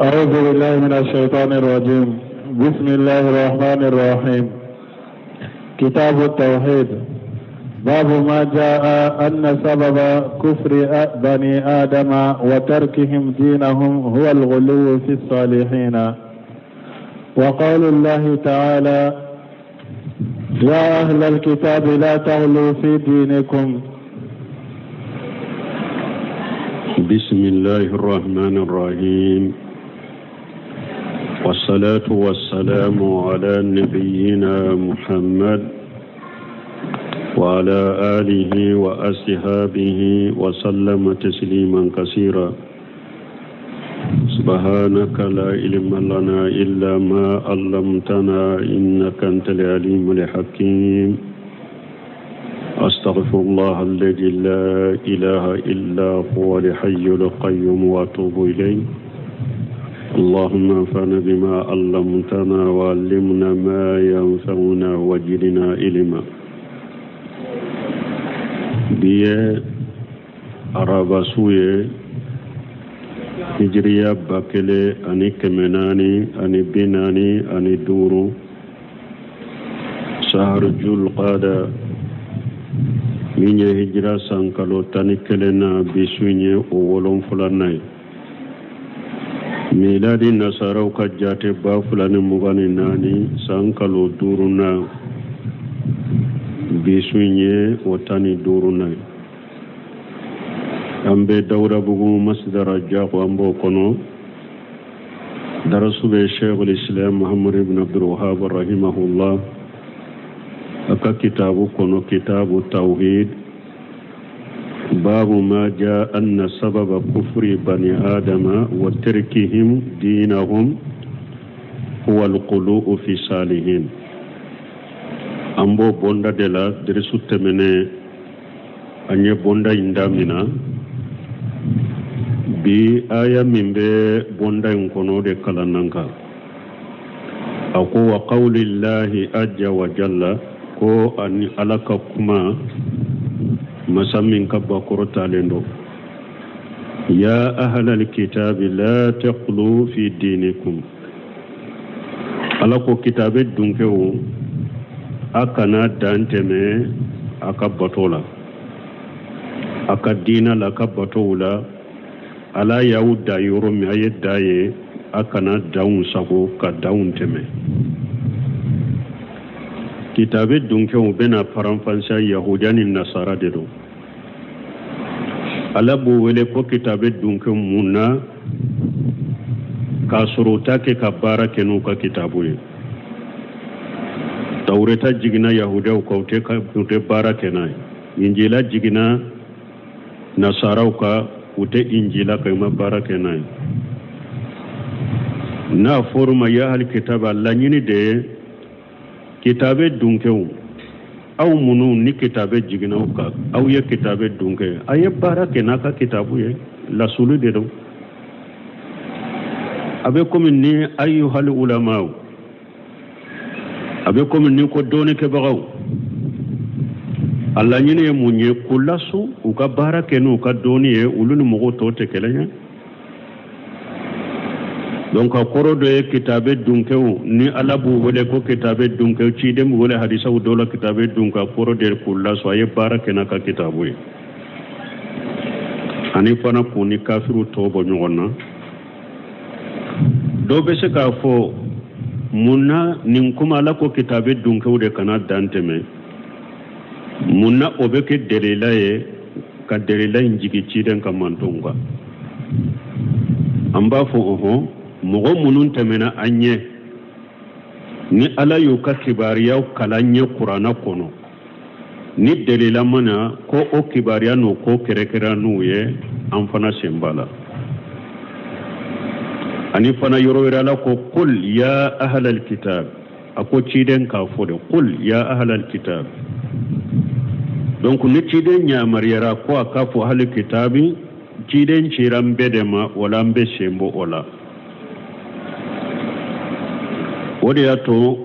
أعوذ بالله من الشيطان الرجيم. بسم الله الرحمن الرحيم. كتاب التوحيد. باب ما جاء أن سبب كفر بني آدم وتركهم دينهم هو الغلو في الصالحين. وقول الله تعالى: يا أهل الكتاب لا تغلوا في دينكم. بسم الله الرحمن الرحيم. والصلاة والسلام على نبينا محمد وعلى آله وأصحابه وسلم تسليما كثيرا. سبحانك لا علم لنا إلا ما علمتنا إنك أنت العليم الحكيم. أستغفر الله الذي لا إله إلا هو الحي القيوم وأتوب إليه. اللهم انفعنا بما علمتنا وعلمنا ما ينفعنا وزدنا علما. بيه عربا سوية هجرية باكلي أني كمناني أني بناني أني دورو شهر جول قادة من هجرة سانكالو تاني كلنا بسويني أولون فلاناي. ميلادي نصارو كجاتي بافلاني مغاني ناني سانكالو دورونا بسويني وتاني دورونا. أمبي دورة بغو مسجد رجاق وأمبو كنو درسوا بشيخ الإسلام محمد بن عبد الوهاب رحمه الله. أكا كتابو كنو كتاب التوحيد. باب ما جاء أن سبب كفر بني آدم وتركهم دينهم هو القلوء في صالحين. أمبو بوندا دلا درسو تمني أني بوندا إندامنا بي آية من بي بوندا ينكونو دي كالانانكا. أقوى قول الله عز وجل كو أني ألقى كما مسامين كبا كورتالندو. يا أهل الكتاب لا تغلوا في دينكم. ألقى كتاب الدنكو أكنا دانتمي أكبتولا أكا دينا لكبتولا ألا يعود يورم أيد داي أكنا داون ساقو كداون تمي. كتابة دونكو بنا فرنفانسا يهودان النصارى دلو. ألا بوولي كو كتابة دونكو مونا كاسروتا كبارا كنوكا كتابوي. توريتا جيجنا يهودا وكوتي كبارا كناي. إنجيلا جيجنا نصارى وكا وتي إنجيلا كما بارا كناي. نا فورما يا أهل الكتاب الله نيني دي kitabe dunkew aw munu ni kitabe jiginaw ka aw ye kitabe dunke aye barake naka kitabu ye la sulu de do abe komi ni ayyuhal ulama abe komi ni ko doni ke bagaw alla nyine munye kulasu uka barake no ka doni ye ulunu mogo to te kelenya. Donc akoro de kitabe dunkew ni alabu wole ko kitabe dunkew ci dem wole hadisa wu dola kitabe dunka akoro de kulla so ay baraka naka kitabu ani fana kuni kafiru tobo nyona do be se ka fo munna nin kuma la ko kitabe dunkew de kana danteme munna obeke delelaye ka delela injigi ci den kamantonga amba fo oho mogo munun temena anye ni ala yu ka kibariya kalanye qur'ana kono ni delila mana ko o kibariya no ko kerekera nuye an fana sembala ani fana yorowera la ko qul ya ahlal kitab ako ciden ka fode qul ya ahlal kitab. Donc ni ciden nya mariyara ko akafu ahlul kitabi ciden ciran bedema wala mbe sembo ola. ودياتو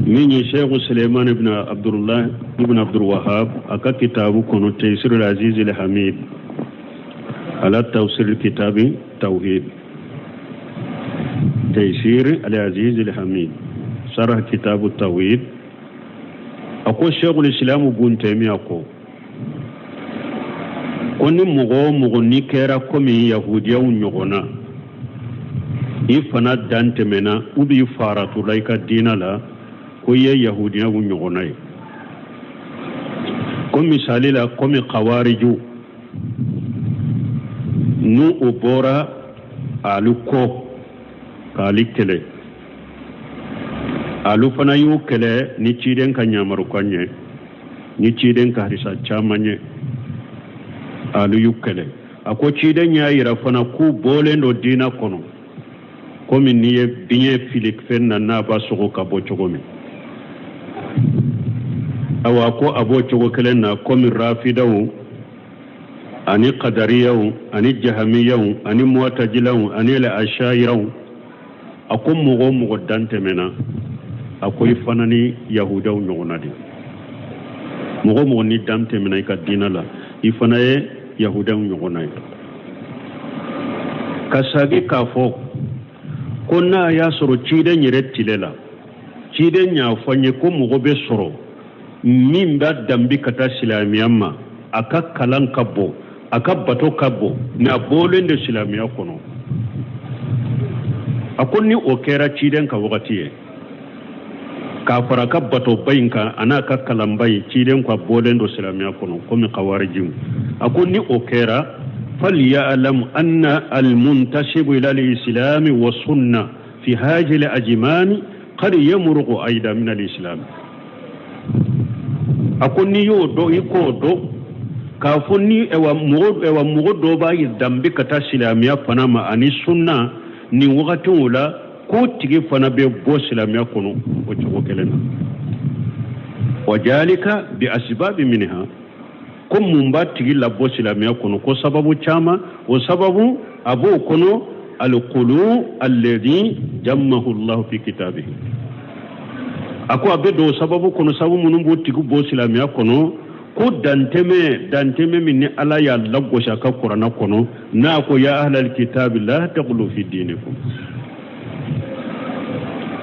مني شيخ سليمان بن عبد الله بن عبد الوهاب أكا كتابه كنو تيسير العزيز الحميد على توصيل الكتاب توحيد تيسير العزيز الحميد شرح كتاب التوحيد أقول شيخ الإسلام ابن تيمية koni mogo ni kera komi yahudiya nyogona ifana dantemena ubi faratu laika dina la ko ye yahudiya nyogona komi salila komi qawariju nu ubora aluko kalikele alu fana yu kele ni ciden ka nyamaru kanye ni ciden ka harisa chamanye alu yukkele ako ciden ya yira fana ku bolen do dina kono komi niye biye filik fenna na ba sogo ka bo chogomi awa ko abo chogo kelen na komi rafidawu ani qadariyawu ani jahamiyawu ani mu'tazilawu ani la ashayirawu ako mugo dante mena ako ifanani yahudawu nyonadi mugo ni dante mena ka dina la ifanaye yahudawu nyonai kasagi kafo konna ya soro ciden yere tilela ciden nya fanye ko mugo be soro min ba dambi kata silamiyamma aka kalan kabbo aka bato kabbo na bolende silamiya kono akonni okera ciden ka wakati ka fara ka bato bayinka ana ka kalan bayi ciden ka bolendo silamiya kono komi qawarijin akonni okera فليعلم أن المنتسب إلى الإسلام والسنة في هذه الأجمان قد يمرق أيضا من الإسلام أكوني يودو يكودو كافوني اوا مغدو باي دامبي كتا سلاميا فنما أني السنة ni wakati wala ko tigi fana be bo silamiya kono o jogo kelena wajalika bi asbabi minha ko mumba tigi la bo silamiya kono ko sababu chama o sababu abu kono alqulu alladhi jammahu Allah fi kitabihi ako abedo sababu kono sababu munumbo tigi bo silamiya kono ko danteme minni ala ya laggo shaka qur'ana kono na ko ya ahlal kitab la taqulu fi dinikum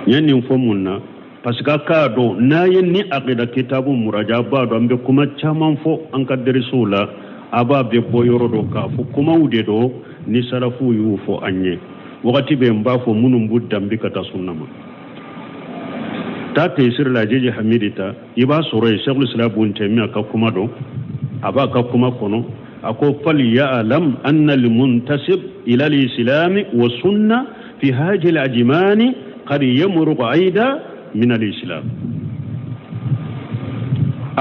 yanni fomunna paska ka do na yanni aqida kitabu muraja ba do ambe kuma chaman fo an kaddari sula aba be boyoro do ka fu kuma ude do ni sarafu yu fo anye wakati be mba fo munum buddam bi kata sunnama ta taysir la jeje hamidita iba sore shaykhul islam ibn taymiya ka kuma do aba ka kuma kono ako fal ya'lam anna al muntasib ila al islam wa sunna fi hadhihi al ajmani qad yamruq aida min al islam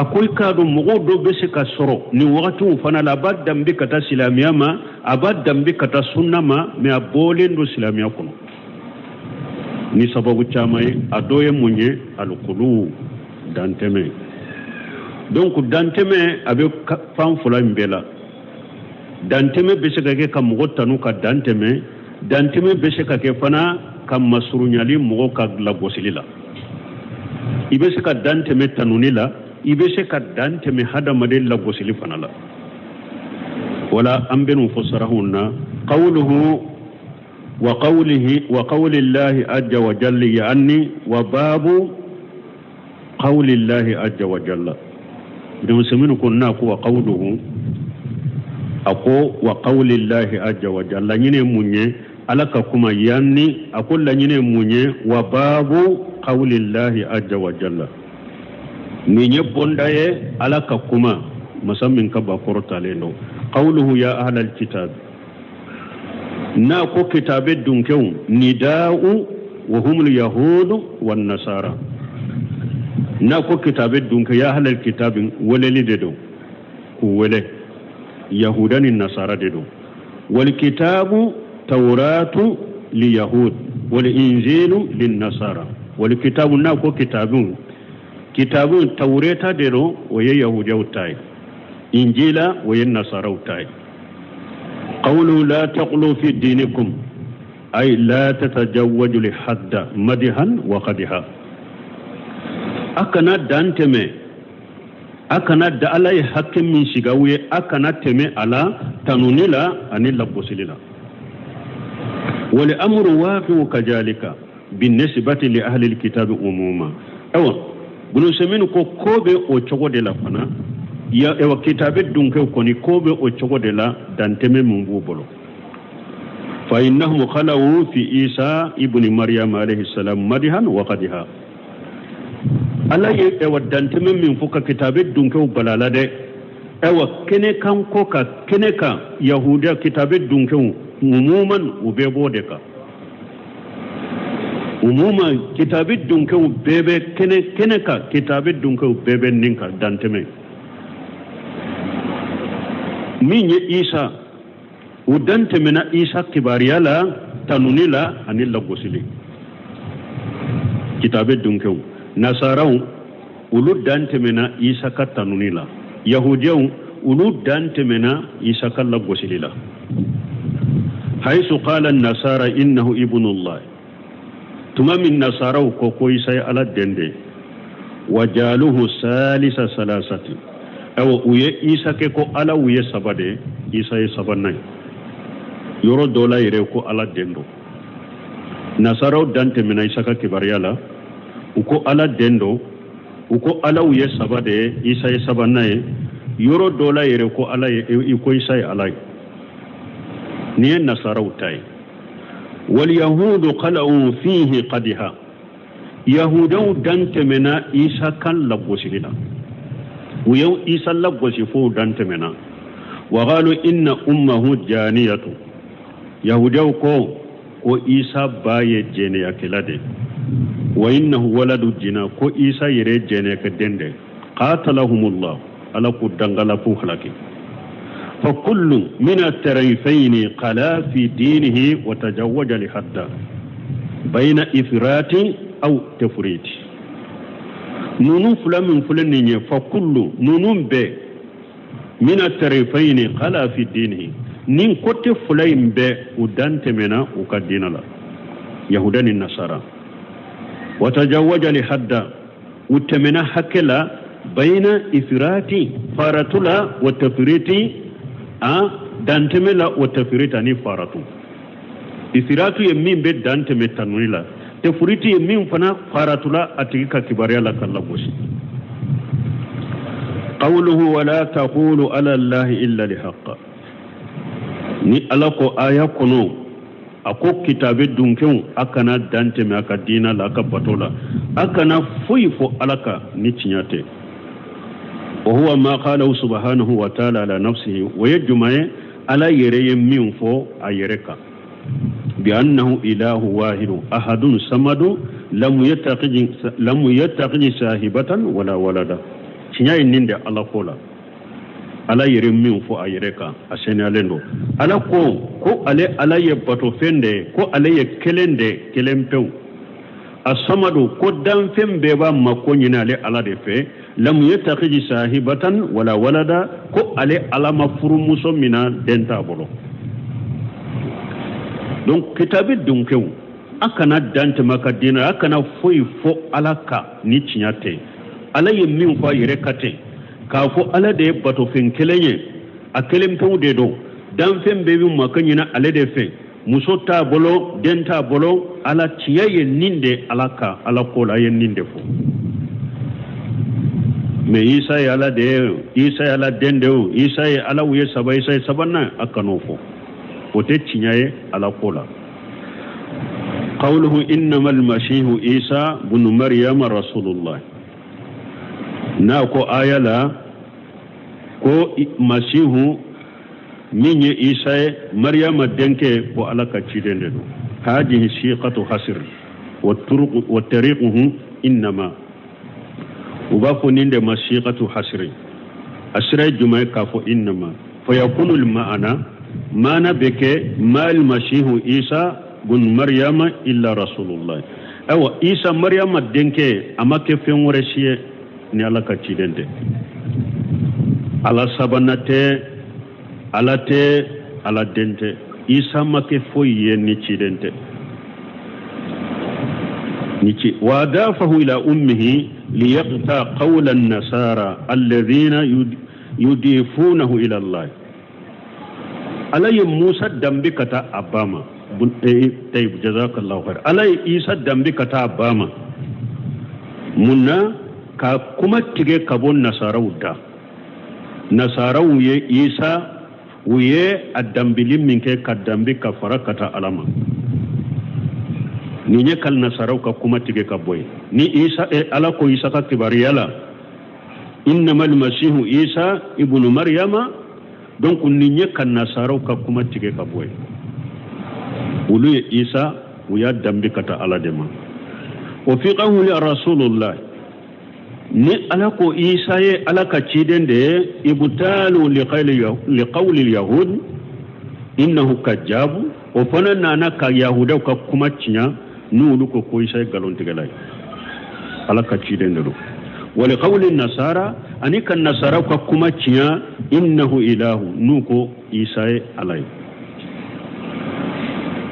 akoy kado mugo do be se ka soro ni wakati fana la badam bi kata islamiyama abadam bi kata sunnama me abolendo islamiyya kono ni sababu chamay adoye munye alqulu danteme donc danteme abe fam fula mbela danteme be se ke kam gotanu ka danteme be se ke fana kam masrunyali mugo ka la gosilila ibe se ka danteme tanunila ibe se ka danteme hada madel la gosili fana la wala ambenu fusarahunna qawluhu وقول الله عز وجل يعني وباب قول الله عز وجل بدون سمين كنا وقوله أقو وقول الله عز وجل لنين مني ألك كما يعني أقول لنين مني وباب قول الله عز وجل من يبون دايه ألك كما مسمين كبا قرطالينو قوله يا أهل الكتاب na ko kitabe dunkew nida'u wa humul yahudu wan nasara na ko kitabe dunke ya halal kitabin walali dedo ku wale yahudanin nasara dedo wal kitabu tawratu li yahud wal injilu lin nasara wal kitabu na ko kitabun tawrata dedo wa yahudiya utai injila wa nasara utai قوله لا تقلوا في دينكم أي لا تتجوج لحد مدها وقدها أكنا دانتمي أكنا دعلي حكم من شغاوية أكنا تمي على تنونيلا أني لبوسيلا والأمر واقع كذلك بالنسبة لأهل الكتاب عموما. بنو سمين كوبي أو تشوغو دي لا فنا يا كتاب دونك كوني كوبي أو تشوغو دي لا دانتمي مبوبلو. فإنهم خلوا في عيسى ابن مريم عليه السلام مدحا وقدحا. ala ye ewa danteme min fo ka kitabe dunkew balala de ewa kene kan ko ka kene ka yahudiya kitabe dunkew umuman ubebo de ka umuma kitabe dunkew bebe kene ka kitabe dunkew bebe ninka danteme min ye isa u danteme na isa kibariyala tanunila anilla gosili kitabe dunkew nasaraw ulu dantemena isa ka tanunila yahudiyaw ulu dantemena isa ka la gosilila haythu qala an-nasara innahu ibnullah tuma min nasaraw ko isa ala dende wajaluhu salisa salasati aw uye isa ke ko ala uye sabade isa e sabanay yoro dola yere ko ala dendo nasaraw dantemena isa ka kibariyala uko ala dendo uko ala uye sabade isa ye sabanaye yoro dola yere ko ala iko isa ye ala ni nasara utai wal yahud qalu fihi qadha yahudu dantemena isa kan lagosilina uyo isa lagosifo dantemena wa qalu inna ummuhu janiyatu yahudu ko isa baye jene yakilade wa innahu waladu jina ko isa yere jene ka dende qatalahumullah ala ku dangala fu halaki fa kullu min at-tarifayn qala fi dinihi wa tajawwaja li hadda bayna ifrati aw tafriti nunu fulamin fulani fa kullu nunun be min at-tarifayn qala fi dinihi nin kote fulayin be udante mena ukadinala yahudani nasara وتجوج لحد وتمنى حكلا بين إفراتي فارتلا وتفريتي دانتملا وتفريتاني فارتو إفراتو يمين بيت دانتمي تنويلا تفريتي يمين فنا فارتلا أتيكا كباريالا كاللبوسي قوله ولا تقول على الله إلا لحق ni alako aya kono ako kitabe dunkew akana dante me aka dina la aka batola akana fuifo alaka ni tinyate wa huwa ma qala subhanahu wa ta'ala ala nafsihi wa yajma'a ala yere minfo ayereka bi annahu ilahu wahid ahadun samadu lam yattaqi sahibatan wala walada tinyai ninde ala kola ala yere min fo ayereka asene alendo ala ko ale ala ye bato fende ko ale ye kelende kelempew asamadu ko dan fembe ba makonyina ale ala de fe lam yattaqi sahibatan wala walada ko ale ala mafuru muso mina denta bolo donc kitabe dunkew akana dante makadina akana foi fo alaka ni tinyate ala ye min fo ayerekate ka fo ala de bato fen kelenye a kelempew de do dan fembe bi makanyina ale de fe muso ta bolo denta bolo ala tiyaye ninde alaka ala kola ye ninde fo me isa ya ala de isa ya ala dendeo isa ya ala uye saba isa ya sabana akanofo ote tiyaye ala kola qawluhu innamal masihu isa ibn maryam rasulullah na ko ayala ko masihu minye isa maryama denke ko alaka cidende do hadihi shiqatu hasr wa turuq wa tariquhu inma ubako ninde masiqatu hasri asra jumay ka fo inma fa yakunu al ma'ana beke mal masihu isa gun maryama illa rasulullah awa isa maryama denke amake fen wore shiye ni alaka cidende ala sabanate alate ala dente isa make foye ni cidente nici wadafahu ila ummihi liyaqta qawla an-nasara alladhina yudifunahu ila Allah alayhi musa dambikata abama tayyib jazakallahu khair alai isa dambi kata bama munna ka kuma tige kabon nasarau ye isa wuye addambilin minke kaddambi ka farakata alama ni nye kal nasarau ka kuma tige ka boy ni isa ala ko isa ka kibariyala innamal masihu isa ibnu maryama donc ni nye kal nasarau ka kuma tige ka boy ulu isa wuya dambi kata ala dema wa fi qawli rasulullah ni ala ko isa ye ala ka ciden de ibtalu li qawli yahud innahu kajjabu o fana nana ka yahuda ka kuma cinya nulu ko isa galon tigalai ala ka ciden de wa li qawli nasara ani kan nasara ka kuma cinya innahu ilahu nuko isa ye alai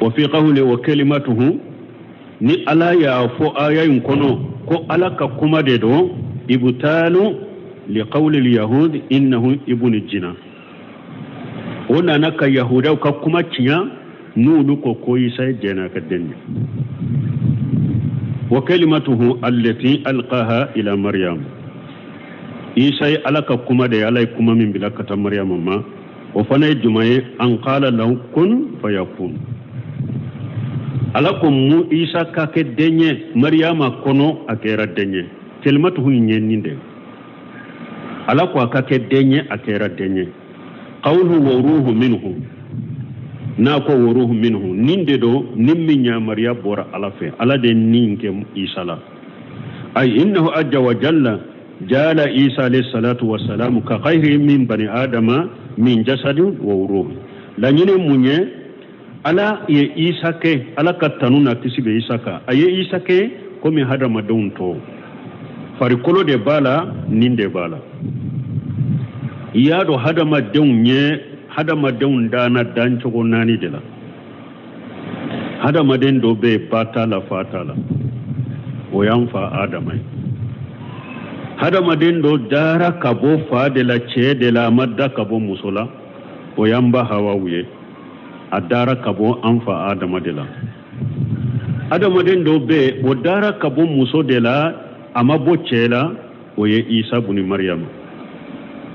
wa fi qawli wa kalimatuhu ni ala ya fo ayayin kono ko ala ka kuma de do ibtalu li qawli al-yahud innahu ibnu jina ona naka yahuda ka kuma cinya nulu ko koyi sai jena ka denni wa kalimatuhu allati alqaha ila maryam isa alaka kuma da alai kuma min bilakata maryam ma wa fana jumaye an qala lahu kun fayakun alakum mu isa ka ke denye maryama kono akera denye kalimatuhu nyeninde alako akake denye akera denye qawluhu wa ruhu minhu na ko wa ruhu minhu ninde do nimmi nyamariya bora alafe ala de ninke isa la ay innahu ajja wa jalla jala isa alayhi salatu wa salam ka khayri min bani adama min jasadin wa ruh la nyine munye ala ye isa ke ala katanuna kisibe isa ka aye isa ke komi hadama don to farikolo de bala ninde bala yado hadama deun dana dan cogo nani de la hadama den do be batala fatala o yanfa adamai hadama den do dara kabo fa de la che de la madda kabo musula o yamba hawa wuye adara kabo anfa adama de la adama den do be o dara kabo muso de la ama boccela oye isa buni maryam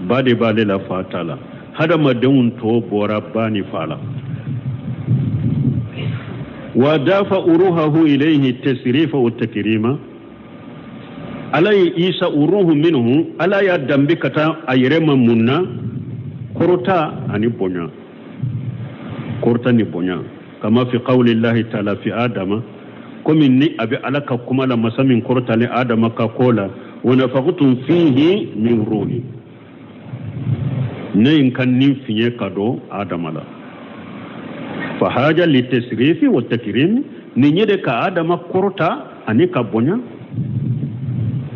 bade bale la fatala hada madun to bora bani fala wa dafa uruhu ilayhi tasrifa wa takrima alai isa uruhu minhu ala ya dambi kata ayrema munna korota ani bonya korta ni bonya kama fi qawli llahi ta'ala fi adama komin ni abi alaka kuma la masamin kortale adama ka kola wa nafaqtum fihi min ruhi ne kan nin fiye kado adama la fa haja li tasrifi wa takrim ni nyede ka adama korta ani ka bonya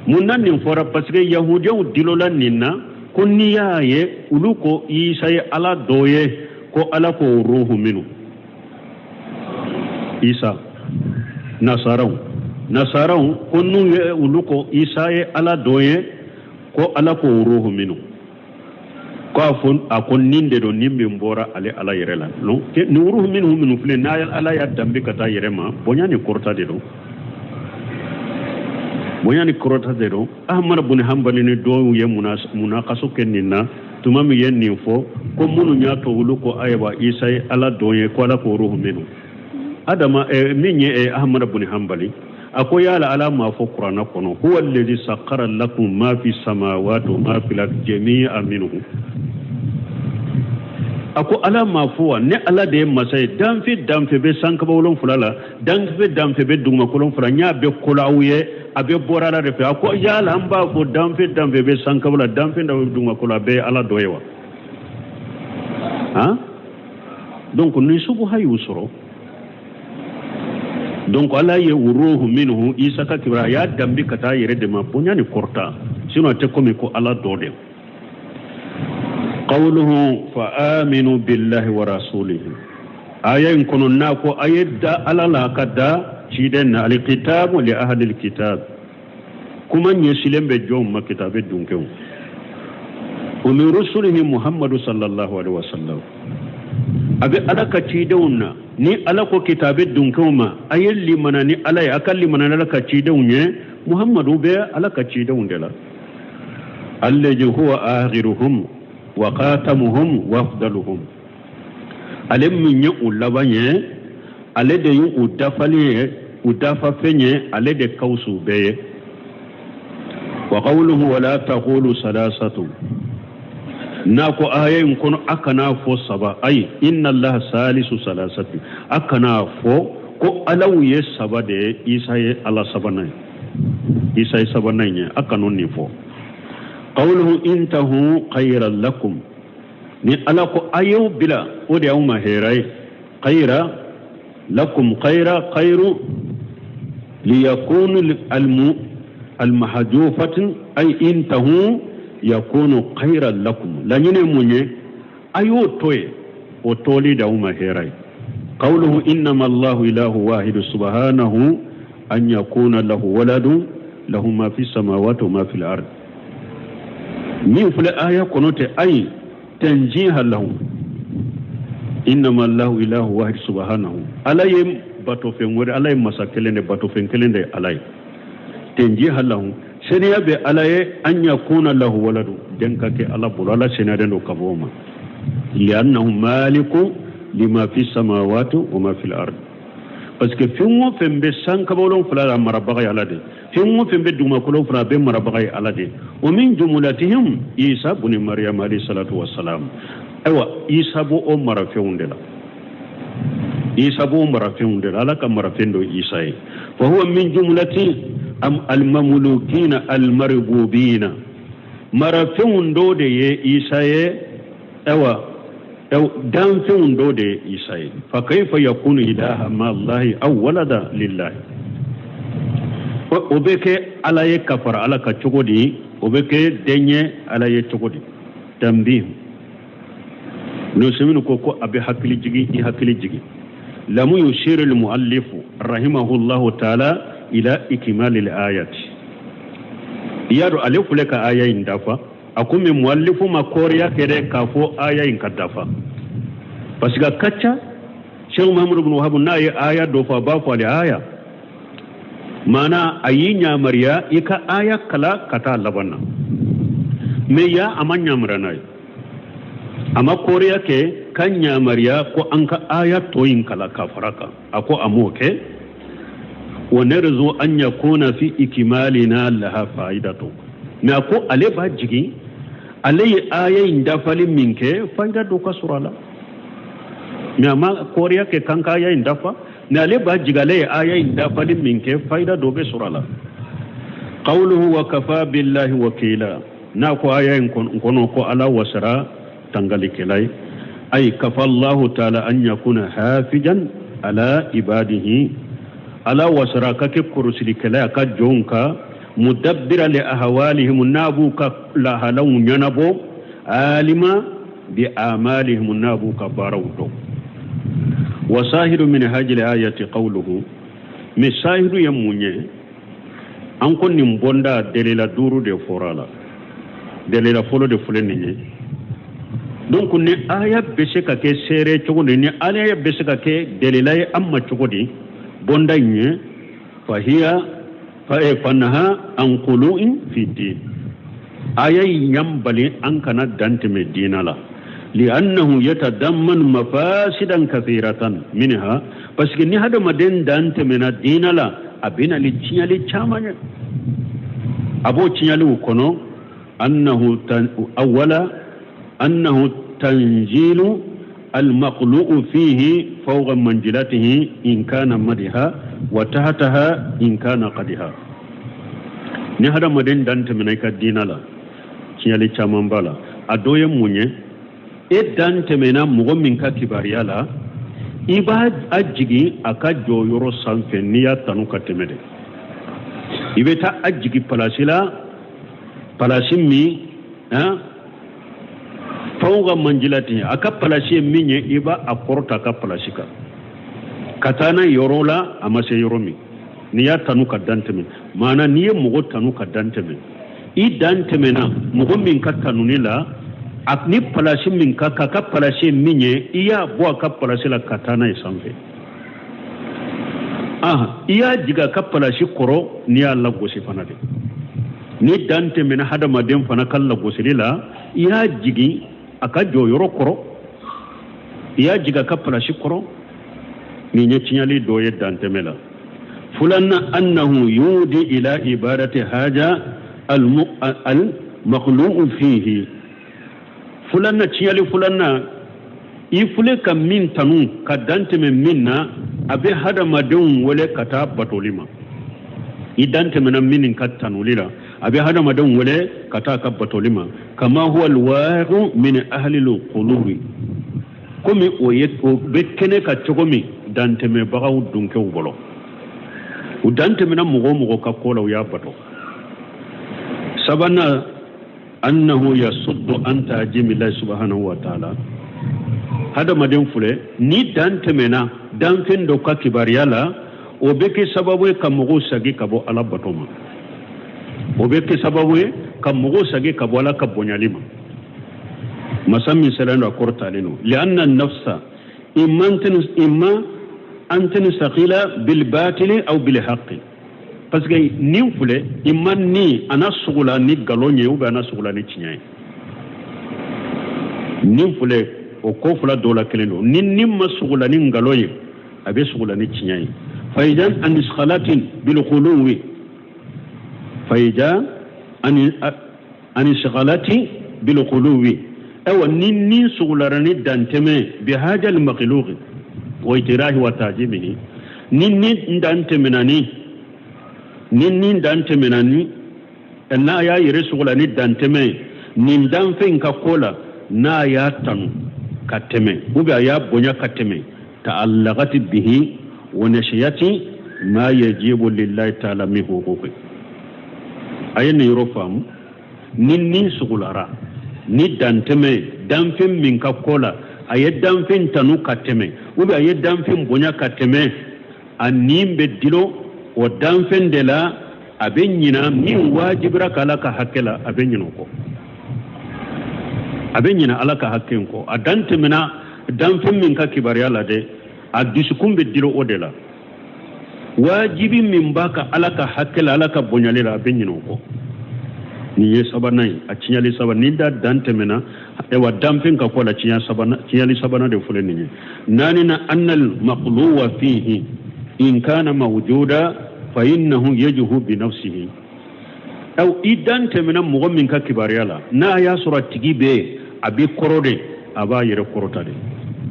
munnan nin fora parce que yahudiyo dilola ninna kunniya ye uluko isa ye ala doye ko ala ko ruhu minu isa nasaraw konnu ye uluko isa ye ala doye ko ala ko ruhu minu ko afon akon ninde do nimbe mbora ale ala yerela no ni ruhu minu fle na ala ya dambe kata yerema bonyani korta de do ahmad ibn hanbali ne do ye munakaso kenina tumami yenni fo ko munu nyato uluko ayba isa ye ala doye ko ala ko ruhu minu adama minye ahmad ibn hanbali ako yala ala ma fo qur'ana kono huwa alladhi sakhara lakum ma fi samawati wa ma fil ardi jami'an minhu ako ala ma fo ne ala de masay damfe be sankaba wolon fulala damfe be duma kolon fura nya be kolawye abe borala refe ako yala amba ko damfe be sankaba damfe duma kola be ala doyewa ha donc ni subu hayu soro donc ala ye uruhu minhu isa ka kibra ya dambi kata yere de ma bonya ni korta sino te komi ko ala dode qawluhu fa aminu billahi wa rasulihi ayen kono na ko ayedda ala la kadda ciden alkitab li ahli alkitab kuma nyesilembe jom ma kitabe dunkew wa min rusulihi muhammadu sallallahu alaihi wasallam abe alaka cidewna ni ala ko kitabe dunkuma ayel limana ni ala ya akal limana la ka ci dawnye muhammadu be ala ka ci dawndela allazi huwa akhiruhum wa qatamuhum wa afdaluhum ale min ye u labanye ale de yu u dafali u dafa fenye ale de kawsu beye wa qawluhu wa la taqulu salasatu nako ayen kono akana fo saba ay inna allaha salisu salasati akana fo ko alaw ye saba de isa ye ala sabanay isa ye sabanay ne akano ni fo qawluhu intahu khayran lakum ni ala ko ayo bila o de awma heray khayra lakum khayru liyakunu المحجوفة أي إنتهوا يكون خيرا لكم لنين مني أيو توي وطولي دوما هيراي قوله إنما الله إله واحد سبحانه أن يكون له ولد له ما في السماوات وما في الأرض من في الآية كنت أي تنجيها له إنما الله إله واحد سبحانه ألايم باتوفين وري ألايم مساكلين باتوفين كلين ألايم تنجيها له سنيا بألاي أن يكون له ولد جنكك الله بولا سنادن كبوما لأنه مالك لما في السماوات وما في الأرض parce que fingo fembe sankabolon fala marabaga alade fingo fembe duma kolon fala be marabaga alade wa min jumlatihim isa ibn maryam alayhi salatu wassalam aywa isa bo o marafeundela isa bo marafeundela ala ka marafendo isa fa huwa min jumlati am al-mamlukina al-marbubina marafeundo de ye isa aywa dan feundo de isa fa kayfa yakunu ilaha ma allah aw walada lillah obeke ala ye kafara ala ka chogodi obeke denye ala ye chogodi tambih no seminu ko abi hakili jigi lamu yushiru al-muallif rahimahullahu ta'ala ila ikmal al-ayat yaro alifuleka ayayin dafa akumi muallifu makoriya kere kafo ayayin kadafa pasiga kacha Sheikh Muhammad ibn Wahab na yi aya dofa ba fa da aya mana ayinya mariya ika aya kala kata labanna me ya amanya murana amma koriya ke kanya mariya ko an ka aya toyin kala kafaraka ako amoke wa narzu an yakuna fi ikmalina laha fa'idatu na ko ale ba jigi ale ayayin dafalin minke fa'ida do ka surala me amma koriya ke kanka ayayin dafa na ale ba jigale ayayin dafalin minke fa'ida do be surala qawluhu wa kafa billahi wakila na ko ayayin kono ko ala wasara tangalikilai ay kafa Allah ta'ala an yakuna hafijan ala ibadihi ala wasara kake kuruslikala ka jonka mudabbira li ahwalihim nabuka la halawun yanabo alima bi amalihim nabuka barawdo wasahiru min hajil ayati qawluhu misahiru yamunye an kunnin bonda delela duru de forala delela folo de fulenni donc ne aya bese ka ke sere chogodi ni aya bese ka ke delela amma chogodi bonda nye fahiya fanaha an qulu'in fi din aya yambali an kana dante medinala li'annahu yatadamman mafasidan kathiratan minha parce que ni hada maden dante mena dinala abina li chiali chamanya abo chiali ukono annahu awwala annahu tanzilu المقلوء فيه فوق منزلته إن كان مدها وتحتها إن كان قدها نهار مدين دانت منك الدين لا كيالي تمام بالا أدوية مونية دانت منا مغمين كباريا لا إباد أجيجي أكاجو يورو سانفنيا تنوكا تمدي إبتا أجيجي پلاسيلا پلاسيمي fawga manjilati aka palashi minye iba aporta ka palashika katana yorola amase yoromi niya tanu ka danteme mana niye mugo tanu ka danteme I danteme na mugo min ka tanunila akni palasi min ka palasi minye iya bo ka palasi la katana isanfe iya jiga ka palasi koro ni Allah gosi fanade ni dante min hada madem fana kala gosilila iya jigi aka joyoro koro iya jiga ka palasi koro ni nyetinyali doye dante mela fulanna annahu yudi ila ibadati haja al makhluq fihi fulanna ciyali fulanna ifule ka min tanu ka dante men minna abe hada madun wale kata batolima idante men minin ka tanulira abe hada madun wale kata ka batolima kama huwa alwaru min ahli alqulubi komi o bekene ka chogomi dante me bagaw dunke ubolo udante men mugo ka kola ya bato sabana annahu yasuddu an ta'jimi Allah subhanahu wa ta'ala hada madin fule ni dante mena danfen do ka kibariyala o beke sababu ka mugo sagi kabo ala batoma o beke sababu ka mugo sagi kabo ala ka bonyalima masami salando akortalino lianna an-nafsa imma antan saqila bil batili aw bil haqqi parce que nin fule iman ni ana sugula ni galonye ou ana sugula ni tiɲɛ nin fule o ko fula dola kelendo nin ma sugula ni galonye abe sugula ni tiɲɛ faidan an iskhalatin bil khuluwi faidan an iskhalatin bil khuluwi aw nin sugula ni danteme bi haja al makhluq wa itirahi wa tajimihi nin dantemenani nin dante menani na ya yire sugula ni dante me nin dan fen ka kola na ya tanu kateme uba ya bonya kateme ta'allaqati bihi wa nashiyati ma yajibu lillahi ta'ala min huquqi ayene yorofam nin sugulara ni dante me dan fen min ka kola aye dan fen tanu kateme uba aye dan fen bonya kateme animbe dilo o danfen de la abin yina min wajibra kala ka hakela abin yina ko abin yina alaka hakken ko a dante mina danfen min ka kibariya la de a disukun be dilo o de la wajibi min baka alaka hakela alaka bonyale la abin yina ko ni ye sabanai a cinyali sabana ni da dante mina e wa danfen ka ko la cinyali sabana de fule ni nani na annal maqluwa fihi in kana mawjuda fa innahu yajuhu bi nafsihi aw idan temena mugo min ka kibariyala na ya sura tigibe abi korode aba yere korotade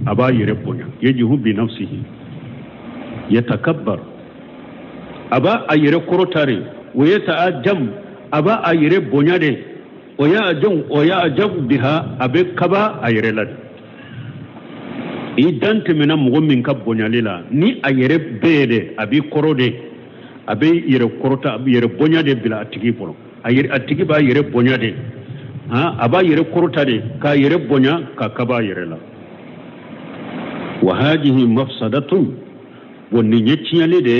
aba yere ponya yajuhu bi nafsihi yatakabbar aba ayere korotare wa yataajam aba ayere bonyade o ya ajab biha abe kaba ayere lad idan temena mugo min ka bonyalila ni ayere bede abi korode abe yere korota abe yere bonyade bila atigi polo ayere atigi ba yere bonyade aba yere korota de ka yere bonya ka kaba yere la wa hadhihi mafsadatun wonni nyetiale de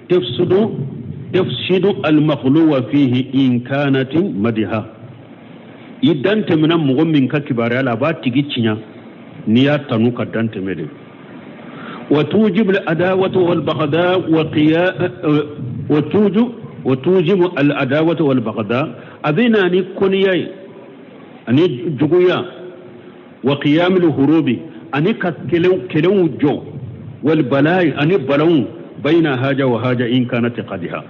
tafsidu al makhluwa fihi in kanat madha idan temena mugo min ka kibara la ba tigi cinya ni ya tanu ka dante mede وتوجب العداوة والبغضاء وتوجب العداوة والبغضاء أبينا أن كونياي أن جويا وقيام الهروب أن كلو جو والبلاء أن بلون بين هاجة وهاجة إن كانت قدها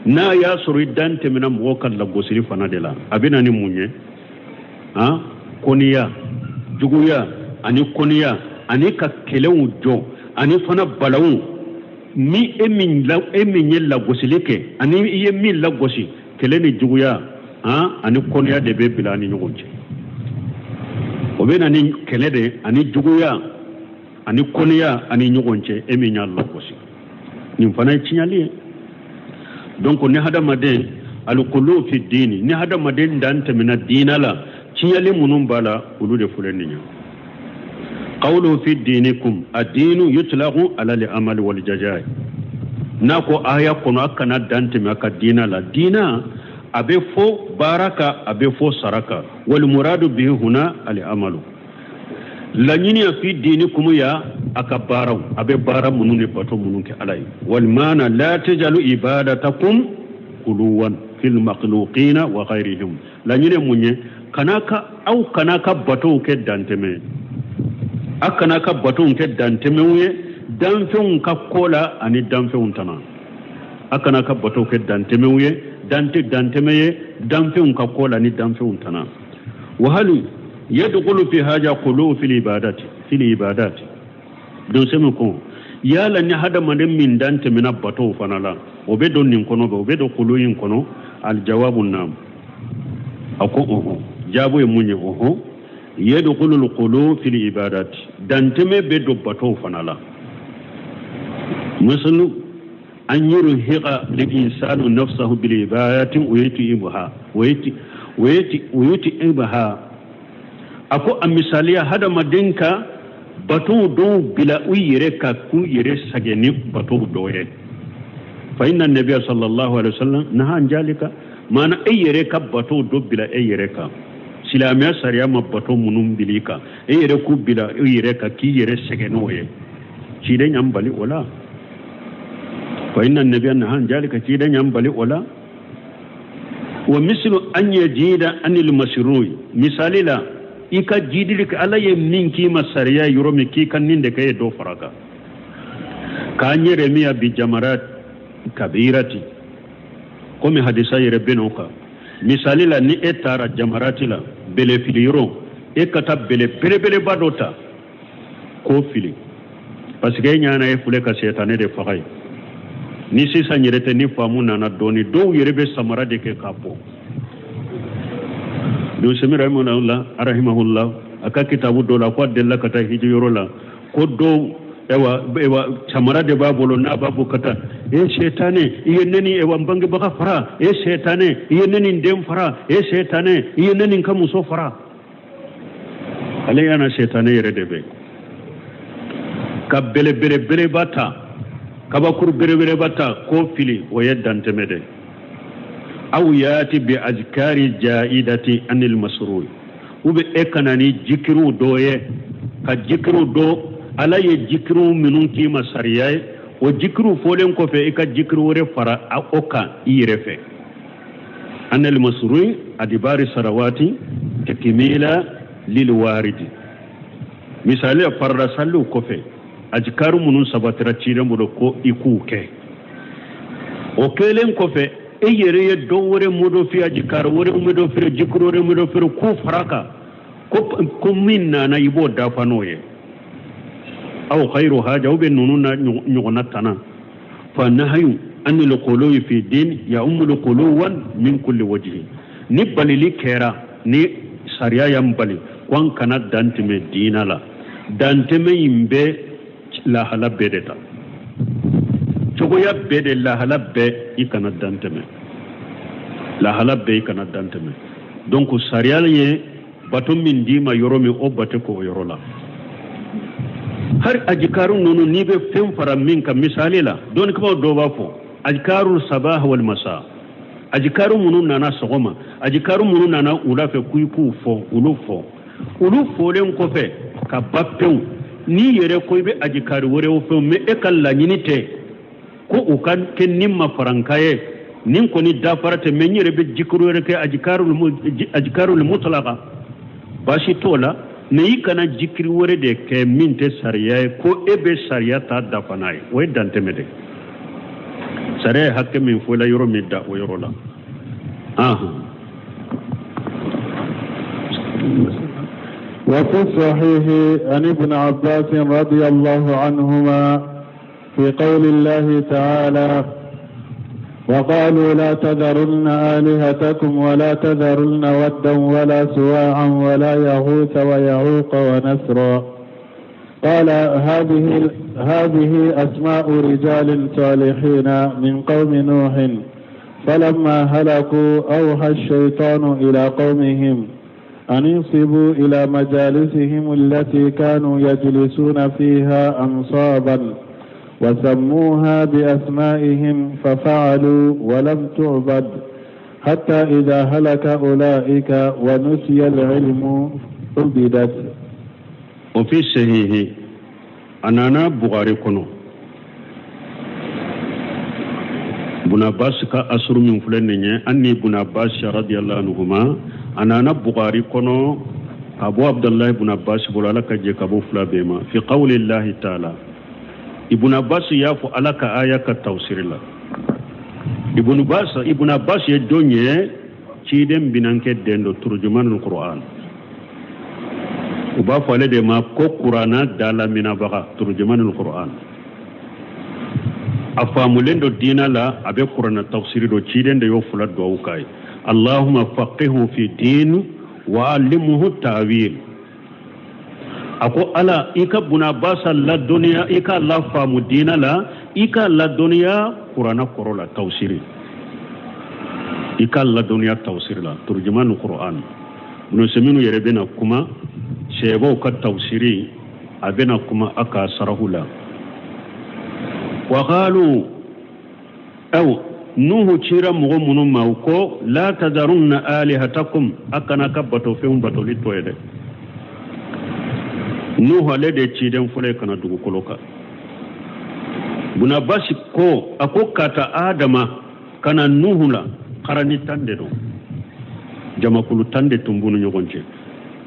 نا يا سريدان تمنا موكا لغوسري فنادلا أبينا أن مونيه كونيا جويا أن كونيا أن كلو جو ani fana balawu mi emin yella gosilike ani iye min la gosi kele ni juguya ani konya de be bilani nyugonje o be nani kele de ani juguya ani konya ani nyugonje emin yalla gosi ni fana chinyali donc ne hada made al qulu fi dini ne hada made ndante mina dinala chinyali munum bala ulude fuleninya قوله في دينكم الدين يطلق على العمل والجزاء ناكو آية كنا كنا دانت ما كدينا لا دينا أبفو باركة أبفو سركة والمراد به هنا العمل لنيني في دينكم يا أكبارو أبي بارا منوني بطو منونك علي والمعنى لا تجعلوا عبادتكم قلوا في المخلوقين وغيرهم لنيني مني كناك أو كناك بطو كدانتمي أكناك بطو كدانتمي دانفون كقولا أني دانفون تنا أكناك بطو كدانتمي دانتمي دانفون كقولا أني دانفون تنا وهل يدخل في هذا قلوب في العبادات دون سمكم يا لن هذا من دانت من بطو فنلا وبدون نكونو وبدو قلوب نكونو الجواب نعم أكو جابوا يمني يدخل القلوب في العبادات دانتمي بدو بطو فنلا مثل أن يرهق الإنسان نفسه بالعبادات ويتئبها ako a misaliya hada madinka bato do bila uyire ka ku yire sageni bato doye fa inna nabiyya sallallahu alaihi wasallam naha an jalika mana ayire ka bato do bila ayire ka silamiya sariya ma bato munum bilika ayire ku bila uyire ka ki yire sagenoye ci da nyambali wala fa inna nabiyya naha an jalika ci da nyambali wala wa mislu an yajida anil masru'i misalila ika jidirik alaye minki masariya yuromi ki kanninde kay do faraka kanyere miya bi jamarat kabirati komi hadisa yere benoka misali la ni etara jamarati la bele filiro e kata bele badota ko fili parce que nyana e fule ka setane de faray ni sisa nyerete ni famu nana doni do yere be samara de ke kapo do semira rahimahullah aka kitabu do la ko della kata hijiro la ko do ewa chamara de babolo na babu kata shetane yeneni ewa mbange baka fara shetane yeneni ndem fara shetane yeneni kamuso fara ale yana shetane yere debe kabele bata kabakur bere bata ko fili o yeddante mede أو يأتي بأذكار جائدة عن المسرور وبأكنني ذكروا دوية كذكروا دو على يذكروا منون كيما سرياي وذكروا فولن كوفي إك ذكروا رفرا أوكا يرفع أن المسرور أدبار سروات تكميلا للوارد مثال فرسالو كوفي أذكار منون سباترا تشيرم ودكو إكوكي وكيلن كوفي eyere dowore modo fi ajikar wore modo fi jikrore modo fi ku faraka ko minna na ibo dafanoye aw khairu haja ube nununa nyugona tana fa nahyu an alqulu fi din ya umul quluwan min kulli wajhi ni balili kera ni sariya yam bali kwan kana dantime dinala dantime imbe la hala bedeta ya bede la halabbe ikana danteme la halabbe ikana danteme donc sarial ye batum min dima yoromi obate ko yorola har ajikaru nonu nibe fem fara min ka misali la don ko do ba fo ajikaru sabah wal masa ajikaru munun nana sogoma ajikaru munun nana ula fe kuiku fo ulu fo len ko fe ka bappew ni yere ko be ajikaru wore o fe me ekalla nyinite ko ukan ken nimma farankaye nin ko ni dafarate menyere be jikru reke ajkarul mutlaqa bashi tola ne yikana jikri wore de ke minte sariya ko ebe sariya ta dafanay way dantemede sare hakke min fola yoro midda o yoro la وفي الصحيح عن ابن عباس رضي الله عنهما في قول الله تعالى وقالوا لا تذرن آلهتكم ولا تذرن ودا ولا سواعا ولا يغوث ويعوق ونسرا قال هذه أسماء رجال صالحين من قوم نوح فلما هلكوا أوحى الشيطان إلى قومهم أن ينصبوا إلى مجالسهم التي كانوا يجلسون فيها أنصابا وسموها بأسمائهم ففعلوا ولم تعبد حتى إذا هلك أولئك ونسي العلم عبدت. وفي الصحيح أننا بغاري كنو بن عباس كأسر من فلنية أني بن عباس رضي الله عنهما أننا بغاري كنو أبو عبد الله بن عباس بولا لك جكبو فلا بما في قول الله تعالى ابن عباس يافو على آية التوسير الله ابن عباس يدوني تيدم بنانك دندو ترجمان القرآن وبافو على دي ما كو قرانا دالا من بغا ترجمان القرآن أفامولين دو دينا لا أبي قرآن التوسير دو تيدم دو يوفلا دو أوكاي اللهم فقهه في دين وعلمه التأويل أكو ألا إيكا بنا باسا لا دنيا إيكا لا فامو دينا لا إيكا لا دنيا قرآن قرولا توسيري إيكا لا دنيا توسير لا ترجمان القرآن نسمينو يربنا كما شيبو كالتوسيري أبنا كما أكا سرهولا وقالوا أو nuhu cira mogo munu maw ko la tadarunna alihatakum akana ka bato feum bato litoyede nuhu ale de ciden fule kana dugu koloka buna basi ko ako kata adama kana nuhu la karani tande do jama kulu tande tumbunu nyogonje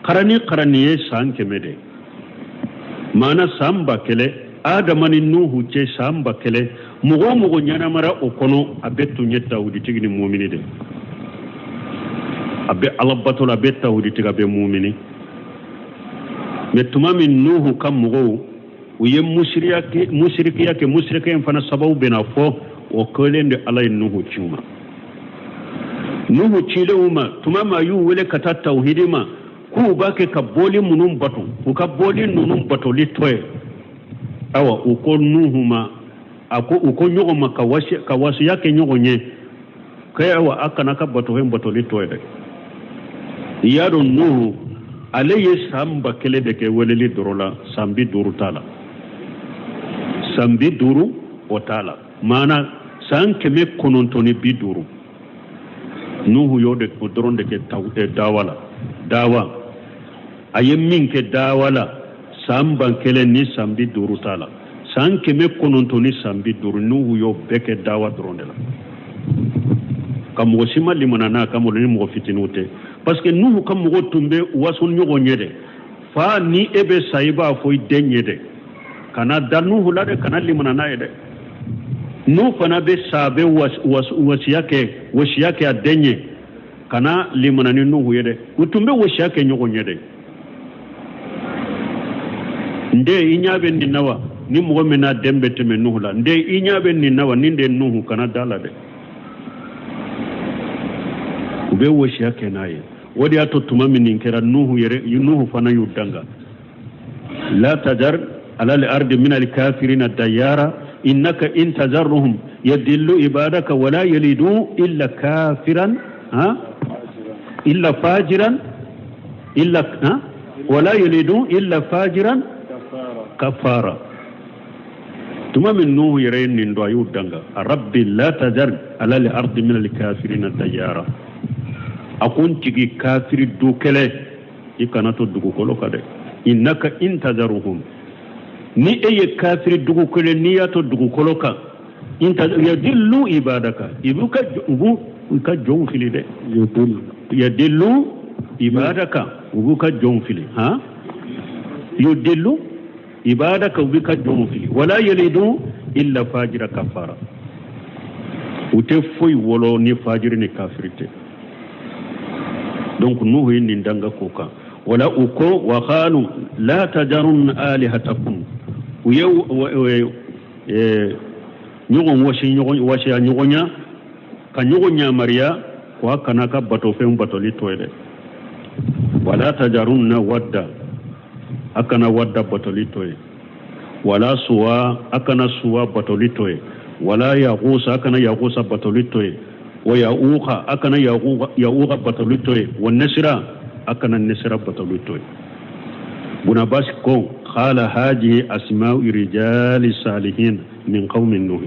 karani ye sanke mede mana samba kele adama ni nuhu ce samba kele mugo nyana mara okono abetu nyetta wudi tigini mu'mini de abe alabato la betta wudi tiga be mu'mini metuma min nuhu kam mugo uye mushriki fana sababu bena fo o kolende alay nuhu chuma nuhu chile uma tuma ma yu wele kata tauhidima ku bake ka boli munum batu ku ka boli nunum batu litoy awa uko nuhu ma ako uko nyogo makawashi yake nyogo nye kaya wa akana ka bato hen bato litoyde yaro nuhu aleye samba kele de ke weleli dorola sambi duru tala sambi duru otala mana san keme konontoni biduru nuhu yode ko doronde ke dawa ayemmin ke dawala samba kele ni sambi duru tala san keme konontoni sambi duru nuhu yo beke dawa doronde la kam wosima limana na kam ni mo fitinute parce que nuhu kam mo tumbe wasun nyogo nyede fa ni ebe saiba fo denyede kana danuhu la de kana limana na yede nu fana be sabe wasiyake adenye kana limana ni nuhu yede utumbe wasiyake nyogo nyede nde inyabe ni nawa ni mo mena dembe teme nuhu la nde inyabe ni nawa ni nde nuhu kana dala de ube wasiyake naye wodi ato tumami ninkera nuhu yere nuhu fana yudanga la tajar على الأرض من الكافرين الديارة إنك إن تذرهم يدلوا عبادك ولا يلدوا إلا كافرا إلا فاجرا ولا يلدوا إلا فاجرا كفارا ثم من نوح يرين ندوا يودنغا ربي لا تذر على الأرض من الكافرين الديارة أكون تيجي كافر دوكله يكانتو دوكولو كده إنك إن تذرهم ni eye kafiri dugu kole ni yato dugu koloka inta yadillu ibadaka ibuka ubuka jonfili de yadillu ibadaka ubuka jonfili yudillu ibadaka ubuka jonfili wala yalidu illa fajira kafara ute foy wolo ni fajiri ni kafirite donc nuhu ni ndanga koka wala uko wa qalu la tajarun alihatakum ñogon wasi a ñogoña ka ñogoña mariya ko hakkana ka bato fen batoli toyde wala tajarunna wadda hakkana wadda batoli toye wala suwa hakkana suwa batoli toye wala yaqusa hakkana yaqusa batoli toye wa yauqa hakkana yauqa batoli toye wa nasra hakkana nasra batoli toye buna bas ko قال هذه أسماء رجال صالحين من قوم نوح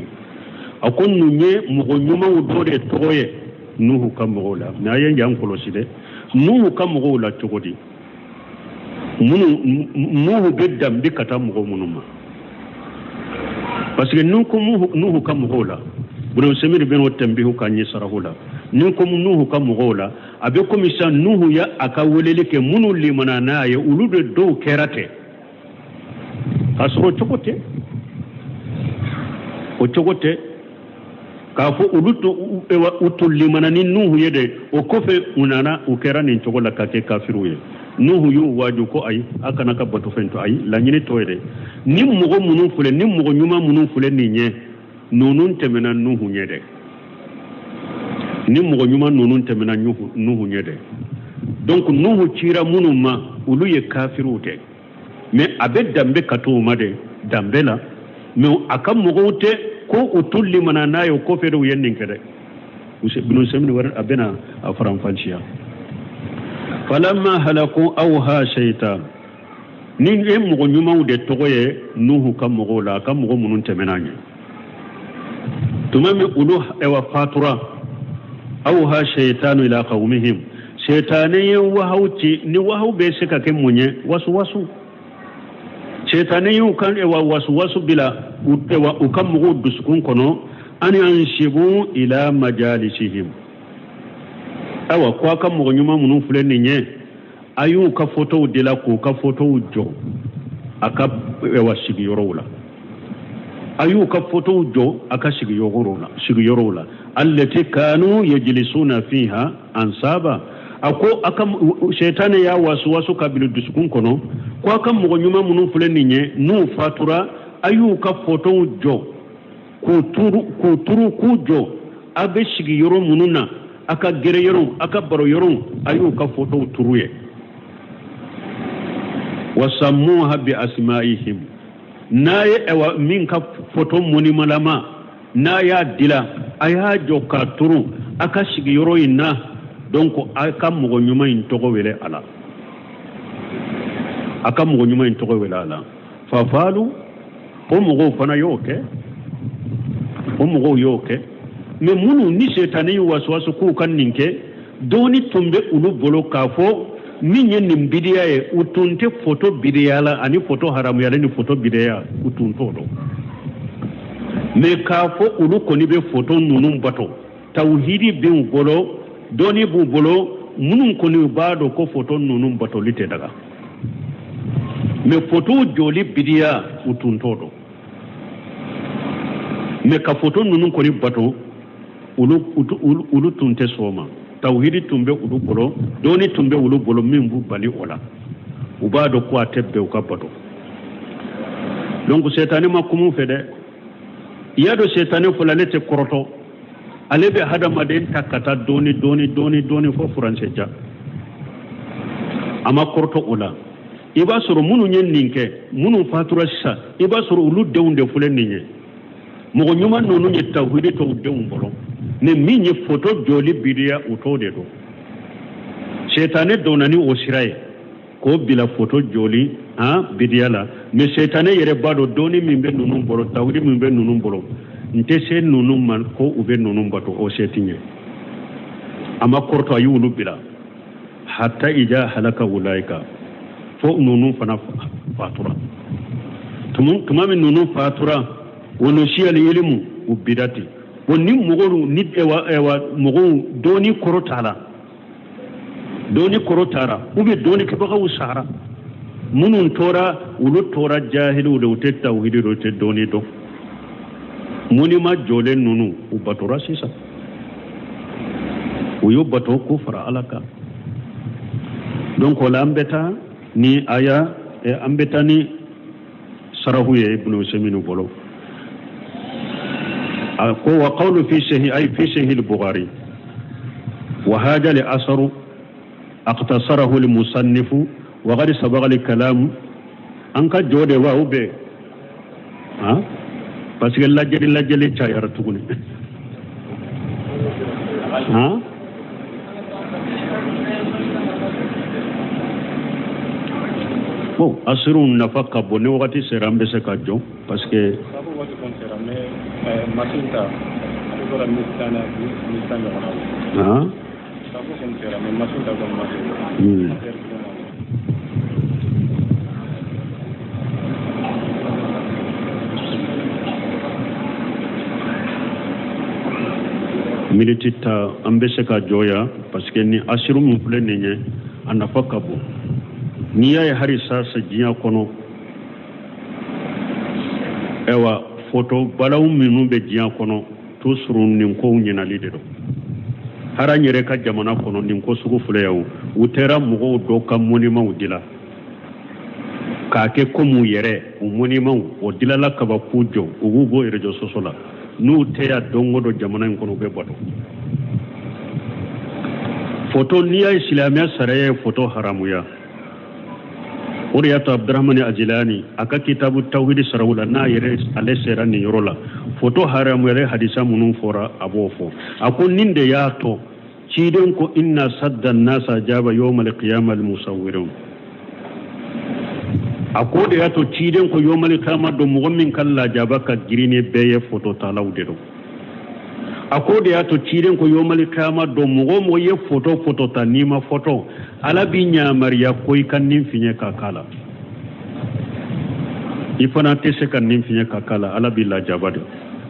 أكون نية مغنيما ودوري توي nuhu kam mogola na yen jam kolosi de nuhu kam mogola chogodi munu nuhu beddam bi kata mogo munuma parce que nuhu kam mogola bunu semir ben wotambihu kanyi sarahula ninkum nuhu kam mogola abe komisa nuhu ya aka weleleke munu limana naye ulude do kerate asro chokote o chogote ka fo uluto utul limana ni nuhu yede o kofe unana ukera ni chogola kake kafiru ye nuhu yu waju ko ay akana ka batu fento ay la nyini toyede ni mugo munu fule ni mugo nyuma munu fule ni nye nunun temena nuhu nyede ni mugo nyuma nunun temena nuhu nyede donc nuhu chira munu ma ulu ye kafiru te mais abe dambe kato made dambela mais akam mugote ko utulli manana yo ko fedo yennin kede binu semni war abena afran falciya falamma halaku awha shaytan nin e mugo nyuma de togoye nuhu kam mugo la kam mugo munun temenanye tumami ulu ewa fatura awha shaytan ila qaumihim shaytani wa hauti ni wa hau be sika ke munye wasu shaytani yu kan ewa wasu bila ewa ukam mugo duskun kono an yanshibu ila majalisihim awa kwa kam mugo nyuma munun fuleni nye ayu ka photo de la ko ka photo jo aka ewa shigi yorola ayu ka photo jo aka shigi yorola allati kanu yajlisuna fiha ansaba ako aka shaytani ya wasu kabilu duskun kono kwa kam mugo nyuma munun fuleni nye nu fatura ayu ka photo jo ko turu ku jo abe shigi yoro mununa aka gere yoro aka baro yoro ayu ka photo turuye wasammuha bi asma'ihim naye ewa min ka photo muni malama na ya dila aya jo ka turu aka shigi yoro inna donc aka mugo nyuma in togo wele ala aka mugo nyuma in togo wele ala fa falu o mugo fana yoke mais munu ni setani waswasu ku kan ninke doni tumbe ulu bolo kafo minye nimbidia e utunte photo bidiyala ani photo haramu yale ni photo bidiya utunto do me kafo ulu koni be photo nunum bato tawhidi be bolo doni bu bolo munun koni bado ko photo nunum bato lite daga me photo joli bidiya utunto do me ka photo nunun koni bato ulu tunte soma tawhidi tumbe ulu bolo doni tumbe ulu bolo mimbu bali ola ubado kwa tebbe ukapato donc setani makumu fede yado setani fulalete koroto alebe hada maden takata doni fo français ja ama koroto ola iba soro munu nyen ninke munu fatura sa iba soro ulu deunde fulen ninye mogo nyuma nonu nye tawhidi to deun bolo ne minye photo joli bidia utode do setane donani osiraye ko bila photo joli bidia la me setane yere bado doni mimbe nunum bolo tawdi mimbe nunum bolo nte se nunum man ko ube nunum bato o setinye ama korto ayulu bila hatta ija halaka ulaika fo nunum fana fatura tumami nunum fatura wono shiyal ilmu ubidati woni mogolu ni ewa mogo doni korotala ube doni ke baka usara munun tora ulu tora jahilu de utte tawhidi do te doni do muni ma jole nunu ubatora sisa uyo bato ko fara alaka donc wala ambeta ni aya ambeta ni sarahuye ibnu seminu bolo وقول في شيء البخاري وهذا لأثر اقتصره المصنف وقد سبق الكلام أنك جود واو به بس الله جل شاير تقولي bon asirun nafaka boni wakati serambe se kajo parce que masinta militita an bɛ se ka jɔya parce que ni asiru min filɛ nin ye a nafa ka bon n'i y'a ye hali sisan diɲɛ kɔnɔ ayiwa foto balaw minnu bɛ diɲɛ kɔnɔ toujours nin kow ɲinali de don hali an yɛrɛ ka jamana kɔnɔ nin ko sugu filɛ yan u taara mɔgɔw dɔ ka monument dila k'a kɛ comme u yɛrɛ u monument o dilala kabako jɔ u b'u bɔ réseaux sociaux la n'u tɛ yan don o don jamana in kɔnɔ u bɛ bato foto n'i y'a ye silamɛya sariya ye foto haramuya o de y'a to Abdurahmani Ajilani a ka kitabu tawhid saraw la n'a yɛrɛ ale sera nin yɔrɔ la foto haramuya hadisa minnu fɔra a b'o fɔ a ko nin de y'a to ciden ko inna sadda nasa jaba yawmal qiyamah al musawwirun a ko de y'a to ciden ko yawmal qiyamah don mɔgɔ min kan lajaba ka girin ni bɛɛ ye foto talaw de don a ko de y'a to ciden ko yawmal qiyamah don mɔgɔ ye foto ta n'i ma foto ala bi ɲamariya ko i ka nin fiɲɛ ka kala i fana tɛ se ka nin fiɲɛ ka kala ala bi lajaba de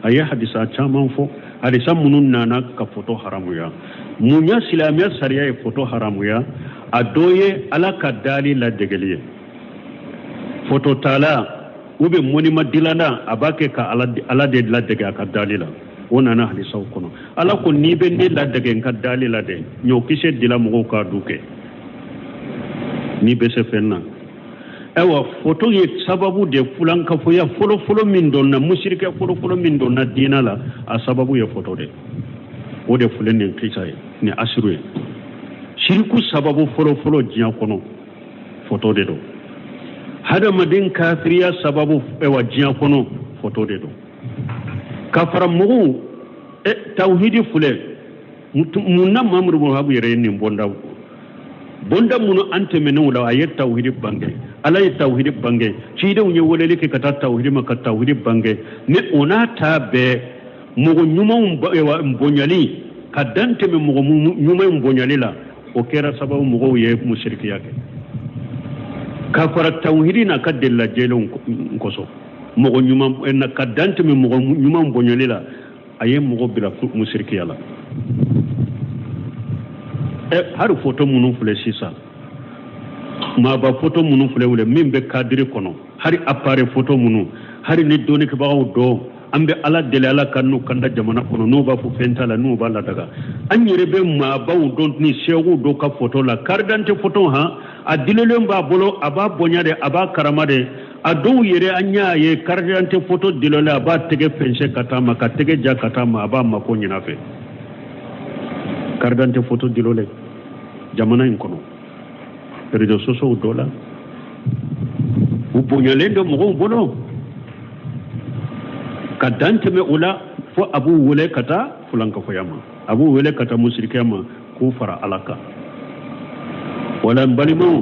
a ye hadisa caman fɔ hadisa minnu nana ka foto haramuya mun ya silamɛya sariya ye foto haramuya a dɔ ye ala ka dali ladegeli ye foto tala ou bien monument dilana a b'a kɛ ka ala de ladege a ka dali la o nana hadisaw kɔnɔ ala ko n'i bɛ ne ladege n ka dali la dɛ ɲɔkisɛ dila mɔgɔw k'a du kɛ n'i bɛ se fɛn na ayiwa foto ye sababu de fulankafoya fɔlɔfɔlɔ min dɔnna musirikɛ fɔlɔfɔlɔ min dɔnna diina la a sababu ye foto de o de filɛ nin kisa ye ni asiru ye siriku sababu fɔlɔfɔlɔ diɲɛ kɔnɔ foto de don hadamaden kafiriya sababu diɲɛ kɔnɔ foto de don ka fara mɔgɔw tawhidi filɛ mun na Mamadu Wahabu yɛrɛ ye nin bonda minnu an tɛmɛnenw la a ye tawhidi bange ala ye tawhidi bange cidenw ye weleli kɛ ka taa tawhidi ma ka tawhidi bange ni o n'a ta bɛɛ mɔgɔ ɲumanw bonyali ka dan tɛmɛ mɔgɔ ɲumanw bonyali la o kɛra sababu mɔgɔw ye musirikiya kɛ ka fara tawhidi n'a ka delilajɛlenw kosɔn mɔgɔ ɲuman ka dan tɛmɛ mɔgɔ ɲuman bonyali la a ye mɔgɔ bila musirikiya la hari foto minnu filɛ sisan maaba foto minnu filɛ wele min bɛ kadiri kɔnɔ hari appareil foto minnu hari ni dɔnnikɛbagaw dɔn an bɛ ala deli ala ka n'u kanda jamana kɔnɔ n'u b'a fɔ fɛn t'a la n'u b'a ladaga an yɛrɛ bɛ maabaw dɔn ni seeguw dɔw ka foto la carte d'identité foto a dilolen b'a bolo a b'a bonya de a b'a karama de a dɔw yɛrɛ an y'a ye carte d'identité foto dilolen a b'a tɛgɛ fɛnsɛ ka taa ma ka tɛgɛ ja ka taa ma a b'a mako ɲina fɛ carte d'identité photo dilolen jamana in kɔnɔ réseaux sociaux dɔ la u bonyalen dɔ mɔgɔw bolo ka dan tɛmɛ o la fo a b'u wele ka taa fulankafoya ma a b'u wele ka taa musirikiya ma k'u fara ala kan wala n balimaw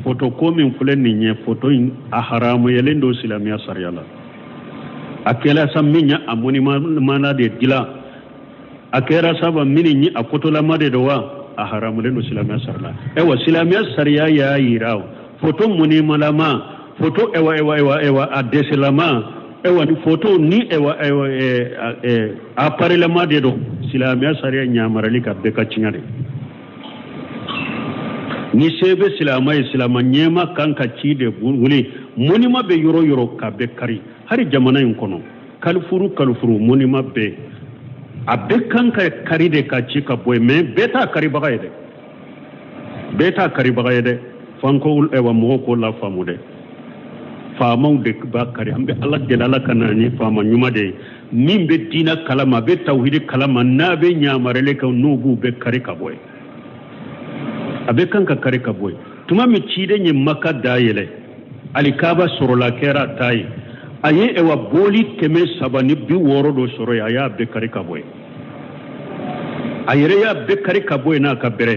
foto ko min filɛ nin ye foto in a haramuyalen don silamɛya sariya la a kɛra sa min ye a monument de dilan a kɛra saba min ye a kotolama de don wa a haramulen don silamɛya sariya la ayiwa silamɛya sariya y'a yira foto monumentlama foto a dɛsɛlama ayiwa ni foto ni appareillama de don silamɛya sariya ɲamarali ka bɛɛ ka tiɲɛ de ni se bɛ silama ye silama ɲɛma kan ka ci de wuli monument bɛ yɔrɔ yɔrɔ ka bɛɛ kari hali jamana in kɔnɔ kalifuru monument bɛɛ a bɛɛ kan ka kari de ka ci ka bɔ yen mais bɛɛ t'a karibaga ye dɛ f'an ko mɔgɔw k'o la faamu dɛ faamaw de b'a kari an bɛ ala deli ala ka na ni faama ɲuman de ye min bɛ diina kalama a bɛ tawhidi kalama n'a bɛ ɲamaralen kan n'u b'u bɛ kari ka bɔ yen a bɛ kan ka kari ka bɔ yen tuma min ciden ye maka dayɛlɛ alikaba sɔrɔla kɛra ta ye a ye boli 360 dɔ sɔrɔ yen a y'a bɛɛ kari ka bɔ yen a yɛrɛ y'a bɛɛ kari ka bɔ yen n'a ka bɛrɛ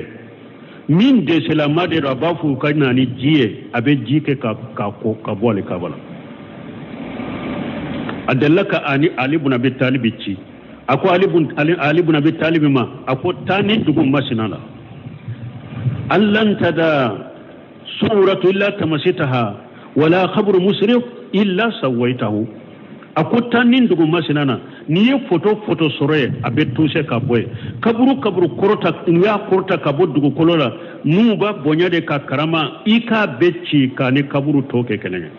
min dɛsɛlama de don a b'a fɔ ka na ni ji ye a bɛ ji kɛ ka bɔ alikaba la a delila ka Ali ibn Abi Talib ci ako ali ibn abi talib ma ako tani dugum masinala allan tada suratu illa tamasitaha wala khabru musrif illa sawaitahu ako tani dugum masinana ni photo sore abe tuse ka boy kaburu korota ya korota kabo dugu kolola nuba bonya de ka karama ika becci kani kaburu toke kenene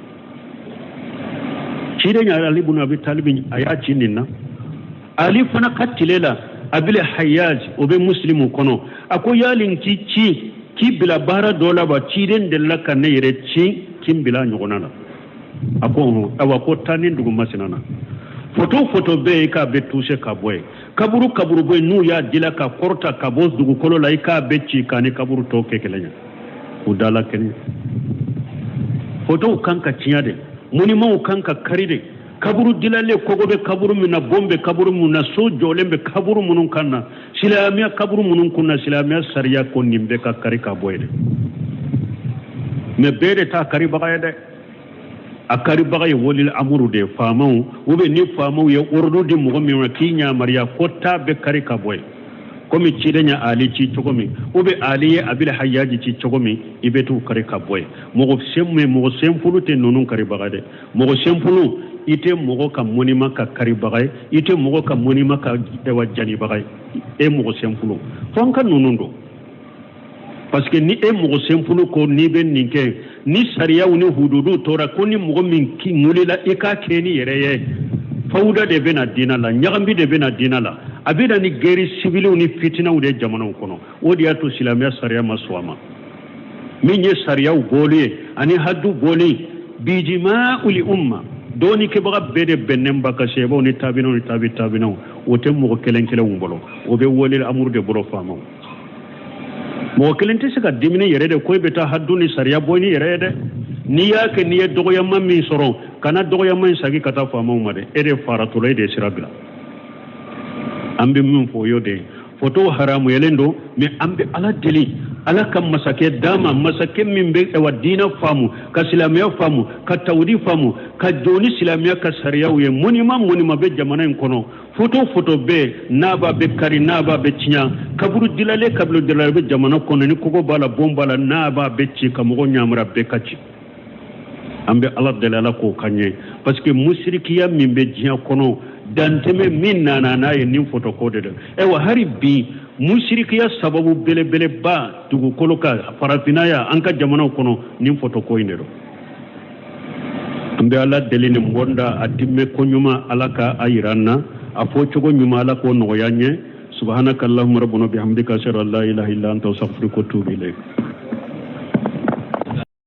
cire nya ali ibn abi talib aya cinninna ali fana katilela abile hayyaj obe muslimu kono ako yalin ki bila bara dola ba ciden de la kanne yere ci kin bila nyonana ako awa ko tanin dugu masinana photo be ka be touche ka boy kaburu boy nu ya dila ka korta ka bos dugu kolo la ka be ci kani kaburu to kekelenya udala keni photo kanka ciade muni mau kanka karide kaburu dilale kogobe kaburu mina bombe kaburu muna so jolembe kaburu munun kanna silamiya kaburu munun kunna silamiya sariya ko nimbe ka kari ka boyde me bere ta kari bagayde akari bagay wolil amuru de famau ube ni famau ya urdu di mo mi wakinya mariya kotta be kari ka boy komi cidenya ali ci togomi ube ali abil hayyaji ci togomi ibetu kari ka boy mo sempulu te nonun kari bagade mo sempulu ite mogo ka monima ka kari bagay ite mogo ka monima ka ewa jani bagay e mogo sempulu fonka nonundo parce que ni e mogo sempulu ko ni ben ninke ni sariya woni hududu tora ko ni mogo min ki ngulila e ka keni yereye fawda de bena dinala nyagambi de bena dinala abida ni geri civil ni fitina ude jamana kono odi ato silamiya sariya maswama minye sariya boli ani haddu boli bijima uli umma doni ke baga bede benem baka shebo ni tabino wote mo kelenkele wumbolo o be wolil amur de boro famo mo kelente sika dimini yerede ko beta hadduni sariya boni yerede ni yake ni dogo yamma min soro kana dogo yamma sagi kata famo made ede faratulay de sirabla ambe min fo yode foto haramu yelendo me ambe ala deli ala kam masake dama masake min be e wadina famu ka silamiya famu ka tawdi famu ka joni silamiya ka sariya ye monima be jamana en kono foto be naba be kari naba be tinya kaburu dilale be jamana kono ni kogo bala bombala naba be ci ka mo nyamra be kaci ambe ala delala ko kanye parce que musrikiya min be jiya kono danteme min na ye nin foto ko de e wa hari bi mushrikiya sababu bele ba tugu koloka farafinaya anka jamana kono nin foto ko indero ambe ala delini mbonda atimme ko nyuma alaka ayiranna afo cogo nyuma ala ko no yanye subhanakallahumma rabbuna bihamdika ashhadu an la ilaha illa anta astaghfiruka wa atubu ilayk